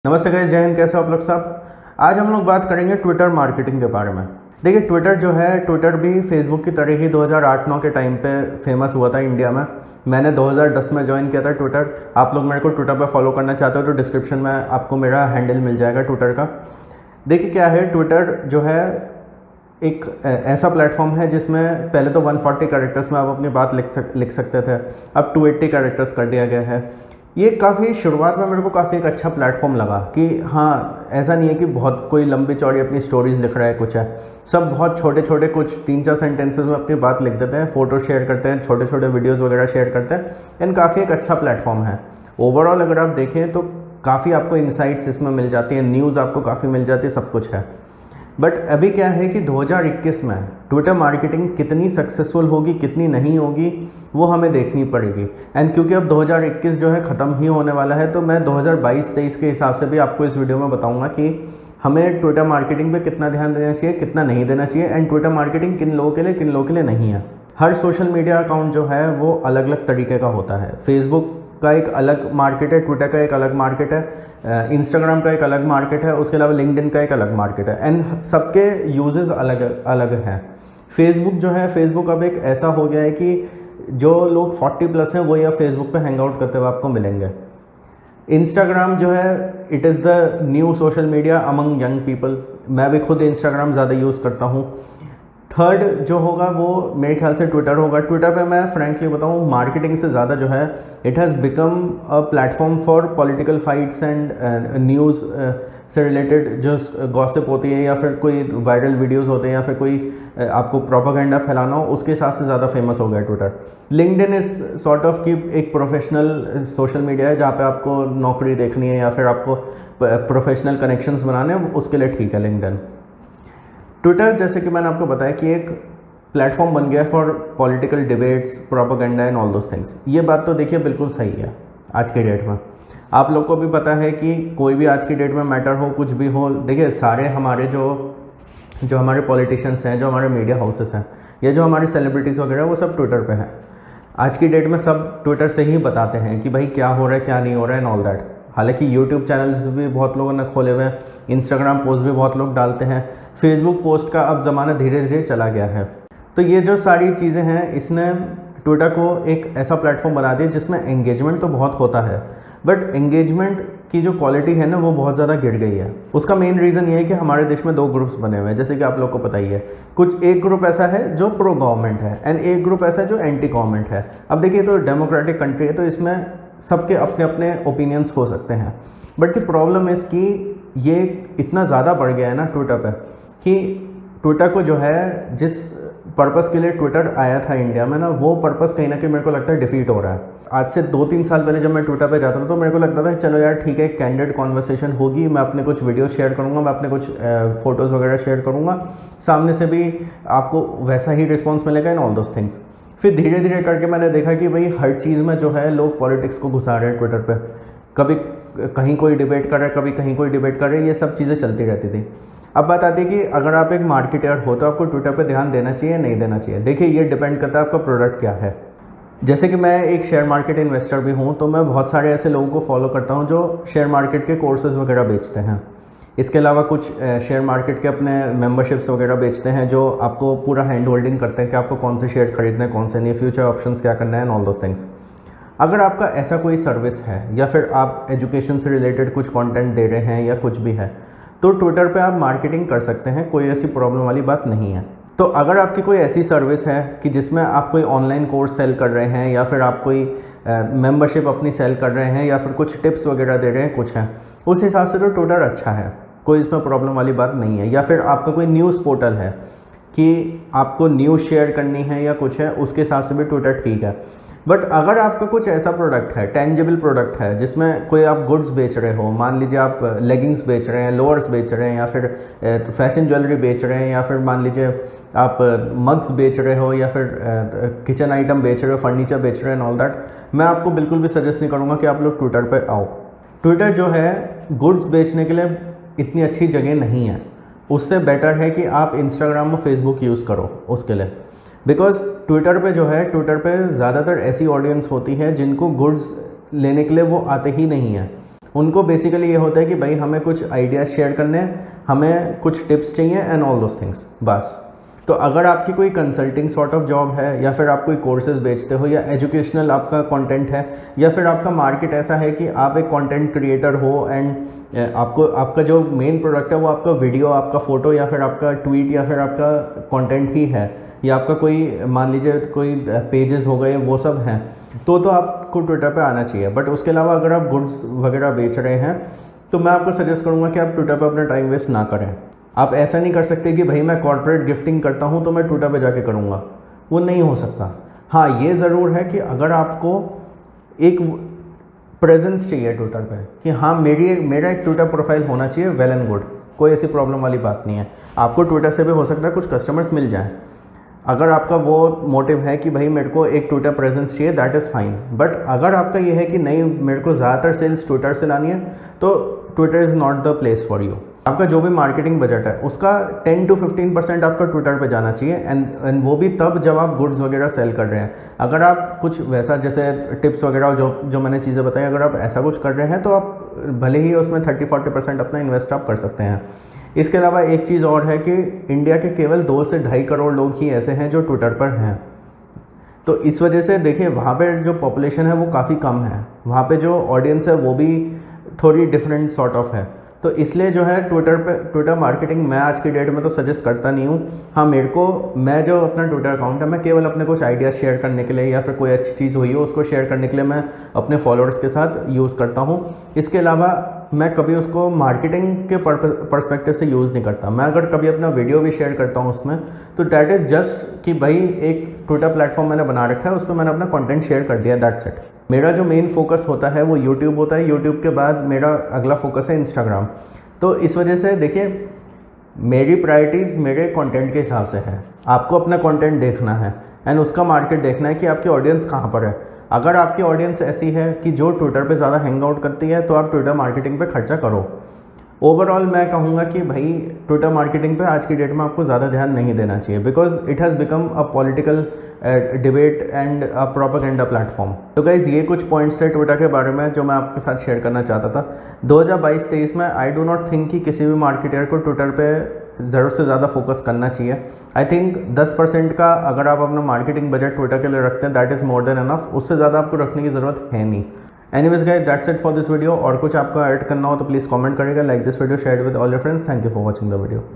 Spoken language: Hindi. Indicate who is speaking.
Speaker 1: नमस्ते गाइस, जय हिंद। कैसे हो आप लोग सब। आज हम लोग बात करेंगे ट्विटर मार्केटिंग के बारे में। देखिए, ट्विटर जो है, ट्विटर भी फेसबुक की तरह ही 2008-9 के टाइम पे फेमस हुआ था इंडिया में। मैंने 2010 में ज्वाइन किया था ट्विटर। आप लोग मेरे को ट्विटर पे फॉलो करना चाहते हो तो डिस्क्रिप्शन में आपको मेरा हैंडल मिल जाएगा ट्विटर का। देखिए क्या है, ट्विटर जो है एक ऐसा प्लेटफॉर्म है जिसमें पहले तो 140 कैरेक्टर्स में आप अपनी बात लिख सकते थे। अब 280 कैरेक्टर्स कर दिया गया है। ये काफ़ी शुरुआत में मेरे को काफ़ी एक अच्छा प्लेटफॉर्म लगा कि हाँ, ऐसा नहीं है कि बहुत कोई लंबी चौड़ी अपनी स्टोरीज लिख रहा है, कुछ है। सब बहुत छोटे छोटे कुछ 3-4 सेंटेंसेस में अपनी बात लिख देते हैं, फ़ोटो शेयर करते हैं, छोटे छोटे वीडियोज़ वगैरह शेयर करते हैं। एंड काफ़ी एक अच्छा प्लेटफॉर्म है। ओवरऑल अगर आप देखें तो काफ़ी आपको इंसाइट्स इसमें मिल जाती है, न्यूज़ आपको काफ़ी मिल जाती है, सब कुछ है। बट अभी क्या है कि 2021 में ट्विटर मार्केटिंग कितनी सक्सेसफुल होगी, कितनी नहीं होगी, वो हमें देखनी पड़ेगी। एंड क्योंकि अब 2021 जो है ख़त्म ही होने वाला है, तो मैं 2022-23 के हिसाब से भी आपको इस वीडियो में बताऊंगा कि हमें ट्विटर मार्केटिंग पे कितना ध्यान देना चाहिए, कितना नहीं देना चाहिए, एंड ट्विटर मार्केटिंग किन लोगों के लिए, किन लोगों के लिए नहीं है। हर सोशल मीडिया अकाउंट जो है वो अलग अलग तरीके का होता है। फेसबुक का एक अलग मार्केट है, ट्विटर का एक अलग मार्केट है, इंस्टाग्राम का एक अलग मार्केट है, उसके अलावा लिंक्डइन का एक अलग मार्केट है। एंड सबके यूजेस अलग अलग हैं। फेसबुक जो है, फेसबुक अब एक ऐसा हो गया है कि जो लोग 40+ हैं वो या फेसबुक पे हैंग आउट करते हुए आपको मिलेंगे। इंस्टाग्राम जो है, it is the new social media among young people. मैं भी खुद इंस्टाग्राम ज़्यादा यूज़ करता हूँ। थर्ड जो होगा वो मेरे ख्याल से ट्विटर होगा। ट्विटर पे मैं फ्रैंकली बताऊँ, मार्केटिंग से ज़्यादा जो है, it has become a platform for political fights and news से रिलेटेड जो गॉसिप होती है, या फिर कोई वायरल वीडियोस होते हैं, या फिर कोई आपको प्रोपागेंडा फैलाना हो, उसके हिसाब से ज़्यादा फेमस हो गया Twitter. LinkedIn is sort of की एक प्रोफेशनल सोशल मीडिया है जहाँ पे आपको नौकरी देखनी है या फिर आपको प्रोफेशनल कनेक्शंस बनाने हैं, उसके लिए ठीक है लिंक्डइन। ट्विटर, जैसे कि मैंने आपको बताया कि एक प्लेटफॉर्म बन गया for political debates, propaganda and all those things. ये बात तो देखिए बिल्कुल सही है आज के डेट में। आप लोग को भी पता है कि कोई भी आज की डेट में मैटर हो, कुछ भी हो, देखिए सारे हमारे जो हमारे पॉलिटिशियंस हैं, जो हमारे मीडिया हाउसेस हैं, या जो हमारी सेलिब्रिटीज़ वगैरह, वो सब ट्विटर पे हैं। आज की डेट में सब ट्विटर से ही बताते हैं कि भाई क्या हो रहा है, क्या नहीं हो रहा है, एंड ऑल दैट। हालांकि यूट्यूब चैनल्स भी बहुत लोगों ने खोले हुए हैं, इंस्टाग्राम पोस्ट भी बहुत लोग डालते हैं, फेसबुक पोस्ट का अब ज़माना धीरे धीरे चला गया है। तो ये जो सारी चीज़ें हैं, इसने ट्विटर को एक ऐसा प्लेटफॉर्म बना दिया जिसमें एंगेजमेंट तो बहुत होता है, बट एंगेजमेंट की जो क्वालिटी है ना, वो बहुत ज़्यादा गिर गई है। उसका मेन रीज़न ये है कि हमारे देश में 2 ग्रुप्स बने हुए हैं, जैसे कि आप लोग को पता ही है। एक ग्रुप ऐसा है जो प्रो गवर्नमेंट है, एंड एक ग्रुप ऐसा है जो एंटी गवर्नमेंट है। अब देखिए, तो डेमोक्रेटिक कंट्री है, तो इसमें सबके अपने अपने ओपिनियंस हो सकते हैं। बट द प्रॉब्लम इज़ कि ये इतना ज़्यादा बढ़ गया है ना ट्विटर पर, कि ट्विटर को जो है, जिस पर्पस के लिए ट्विटर आया था इंडिया में ना, वो पर्पस कहीं ना कहीं मेरे को लगता है डिफीट हो रहा है। आज से 2-3 साल पहले जब मैं ट्विटर पे जाता था तो मेरे को लगता था चलो यार ठीक है, कैंडिड कॉन्वर्सेशन होगी, मैं अपने कुछ वीडियो शेयर करूँगा, मैं अपने कुछ फ़ोटोज़ वगैरह शेयर करूँगा, सामने से भी आपको वैसा ही रिस्पॉन्स मिलेगा एंड ऑल दोस थिंग्स। फिर धीरे धीरे करके मैंने देखा कि भाई हर चीज़ में जो है लोग पॉलिटिक्स को घुसा रहे हैं ट्विटर पर। कभी कहीं कोई डिबेट कर रहा है, कभी कहीं कोई डिबेट कर रहे हैं, ये सब चीज़ें चलती रहती थी। अब बात आती है कि अगर आप एक मार्केटर हो तो आपको ट्विटर पे ध्यान देना चाहिए, नहीं देना चाहिए। देखिए, ये डिपेंड करता है आपका प्रोडक्ट क्या है। जैसे कि मैं एक शेयर मार्केट इन्वेस्टर भी हूँ, तो मैं बहुत सारे ऐसे लोगों को फॉलो करता हूँ जो शेयर मार्केट के कोर्सेज़ वगैरह बेचते हैं। इसके अलावा कुछ शेयर मार्केट के अपने मेंबरशिप्स वगैरह बेचते हैं, जो आपको पूरा हैंड होल्डिंग करते हैं कि आपको कौन से शेयर खरीदने हैं, कौन से नहीं, फ्यूचर ऑप्शंस क्या करना है एंड ऑल दोस थिंग्स। अगर आपका ऐसा कोई सर्विस है, या फिर आप एजुकेशन से रिलेटेड कुछ कंटेंट दे रहे हैं, या कुछ भी है, तो ट्विटर पे आप मार्केटिंग कर सकते हैं, कोई ऐसी प्रॉब्लम वाली बात नहीं है। तो अगर आपकी कोई ऐसी सर्विस है कि जिसमें आप कोई ऑनलाइन कोर्स सेल कर रहे हैं, या फिर आप कोई मेंबरशिप अपनी सेल कर रहे हैं, या फिर कुछ टिप्स वगैरह दे रहे हैं, कुछ है, उस हिसाब से तो ट्विटर अच्छा है, कोई इसमें प्रॉब्लम वाली बात नहीं है। या फिर आपका कोई न्यूज़ पोर्टल है कि आपको न्यूज़ शेयर करनी है या कुछ है, उसके हिसाब से भी ट्विटर ठीक है। बट अगर आपका कुछ ऐसा प्रोडक्ट है, टेंजिबल प्रोडक्ट है, जिसमें कोई आप गुड्स बेच रहे हो, मान लीजिए आप लेगिंग्स बेच रहे हैं, लोअर्स बेच रहे हैं, या फिर फैशन ज्वेलरी बेच रहे हैं, या फिर मान लीजिए आप मग्स बेच रहे हो, या फिर किचन आइटम बेच रहे हो, फर्नीचर बेच रहे हैं, ऑल दैट, मैं आपको बिल्कुल भी सजेस्ट नहीं करूँगा कि आप लोग ट्विटर पर आओ। ट्विटर जो है गुड्स बेचने के लिए इतनी अच्छी जगह नहीं है। उससे बेटर है कि आप इंस्टाग्राम और फेसबुक यूज़ करो उसके लिए। बिकॉज ट्विटर पे जो है, ट्विटर पे ज़्यादातर ऐसी ऑडियंस होती है जिनको गुड्स लेने के लिए वो आते ही नहीं हैं। उनको बेसिकली ये होता है कि भाई हमें कुछ आइडियाज़ शेयर करने हैं, हमें कुछ टिप्स चाहिए एंड ऑल दोस थिंग्स, बस। तो अगर आपकी कोई कंसल्टिंग सॉर्ट ऑफ जॉब है, या फिर आप कोई कोर्सेज बेचते हो, या एजुकेशनल आपका कंटेंट है, या फिर आपका मार्केट ऐसा है कि आप एक कंटेंट क्रिएटर हो एंड आपको आपका जो मेन प्रोडक्ट है वो आपका वीडियो, आपका फ़ोटो, या फिर आपका ट्वीट, या फिर आपका कंटेंट ही है, या आपका कोई मान लीजिए कोई पेजेस हो गए, वो सब हैं, तो आपको ट्विटर पे आना चाहिए। बट उसके अलावा अगर आप गुड्स वगैरह बेच रहे हैं तो मैं आपको सजेस्ट करूँगा कि आप ट्विटर पे अपना टाइम वेस्ट ना करें। आप ऐसा नहीं कर सकते कि भाई मैं कॉर्पोरेट गिफ्टिंग करता हूँ तो मैं ट्विटर पे जाके करूँगा, वो नहीं हो सकता। हाँ, ये ज़रूर है कि अगर आपको एक प्रेजेंस चाहिए ट्विटर पे कि हाँ मेरा एक ट्विटर प्रोफाइल होना चाहिए, वेल एंड गुड, कोई ऐसी प्रॉब्लम वाली बात नहीं है। आपको ट्विटर से भी हो सकता है कुछ कस्टमर्स मिल जाएँ। अगर आपका वो मोटिव है कि भाई मेरे को एक ट्विटर प्रेजेंस चाहिए, दैट इज़ फाइन। बट अगर आपका ये है कि नहीं मेरे को ज़्यादातर सेल्स ट्विटर से लानी है, तो Twitter is not the place for you. आपका जो भी मार्केटिंग बजट है उसका 10 to 15% आपका ट्विटर पे जाना चाहिए, एंड वो भी तब जब आप गुड्स वगैरह सेल कर रहे हैं। अगर आप कुछ वैसा जैसे टिप्स वगैरह जो मैंने चीज़ें बताई, अगर आप ऐसा कुछ कर रहे हैं तो आप भले ही उसमें 30-40% अपना इन्वेस्ट आप कर सकते हैं। इसके अलावा एक चीज़ और है कि इंडिया के केवल 2 से 2.5 करोड़ लोग ही ऐसे हैं जो ट्विटर पर हैं। तो इस वजह से देखिए वहाँ पे जो पॉपुलेशन है वो काफ़ी कम है, वहाँ पे जो ऑडियंस है वो भी थोड़ी डिफरेंट सॉर्ट ऑफ है। तो इसलिए जो है ट्विटर मार्केटिंग मैं आज की डेट में तो सजेस्ट करता नहीं हूँ। हाँ, मैं जो अपना ट्विटर अकाउंट है मैं केवल अपने कुछ आइडियाज़ शेयर करने के लिए, या फिर कोई अच्छी चीज़ हुई हो उसको शेयर करने के लिए मैं अपने फॉलोअर्स के साथ यूज़ करता हूँ। इसके अलावा मैं कभी उसको मार्केटिंग के पर्सपेक्टिव से यूज़ नहीं करता। मैं अगर कभी अपना वीडियो भी शेयर करता हूँ उसमें, तो डैट इज़ जस्ट कि भाई एक ट्विटर प्लेटफॉर्म मैंने बना रखा है, उस पर मैंने अपना कंटेंट शेयर कर दिया, दैट्स इट। मेरा जो मेन फोकस होता है वो यूट्यूब होता है। यूट्यूब के बाद मेरा अगला फोकस है इंस्टाग्राम। तो इस वजह से देखिए मेरी प्रायोरिटीज़ मेरे कंटेंट के हिसाब से है। आपको अपना कंटेंट देखना है एंड उसका मार्केट देखना है कि आपकी ऑडियंस कहाँ पर है। अगर आपकी ऑडियंस ऐसी है कि जो ट्विटर पे ज़्यादा हैंग आउट करती है, तो आप ट्विटर मार्केटिंग पे खर्चा करो। ओवरऑल मैं कहूँगा कि भाई ट्विटर मार्केटिंग पे आज की डेट में आपको ज़्यादा ध्यान नहीं देना चाहिए, because it has become a political debate and a propaganda platform. तो गाइज़ ये कुछ पॉइंट्स थे ट्विटर के बारे में जो मैं आपके साथ शेयर करना चाहता था। 2022-23 में आई डू नॉट थिंक कि किसी भी मार्केटर को ट्विटर पे ज़रूरत से ज़्यादा फोकस करना चाहिए। आई थिंक 10% का अगर आप अपना मार्केटिंग बजट ट्विटर के लिए रखते हैं, that is more than enough. उससे ज़्यादा आपको रखने की ज़रूरत है नहीं। Anyways guys, that's it for this video. और कुछ आपको ऐड करना हो तो प्लीज़ कमेंट करिएगा। Like this video, share with all your friends. Thank you for watching the video.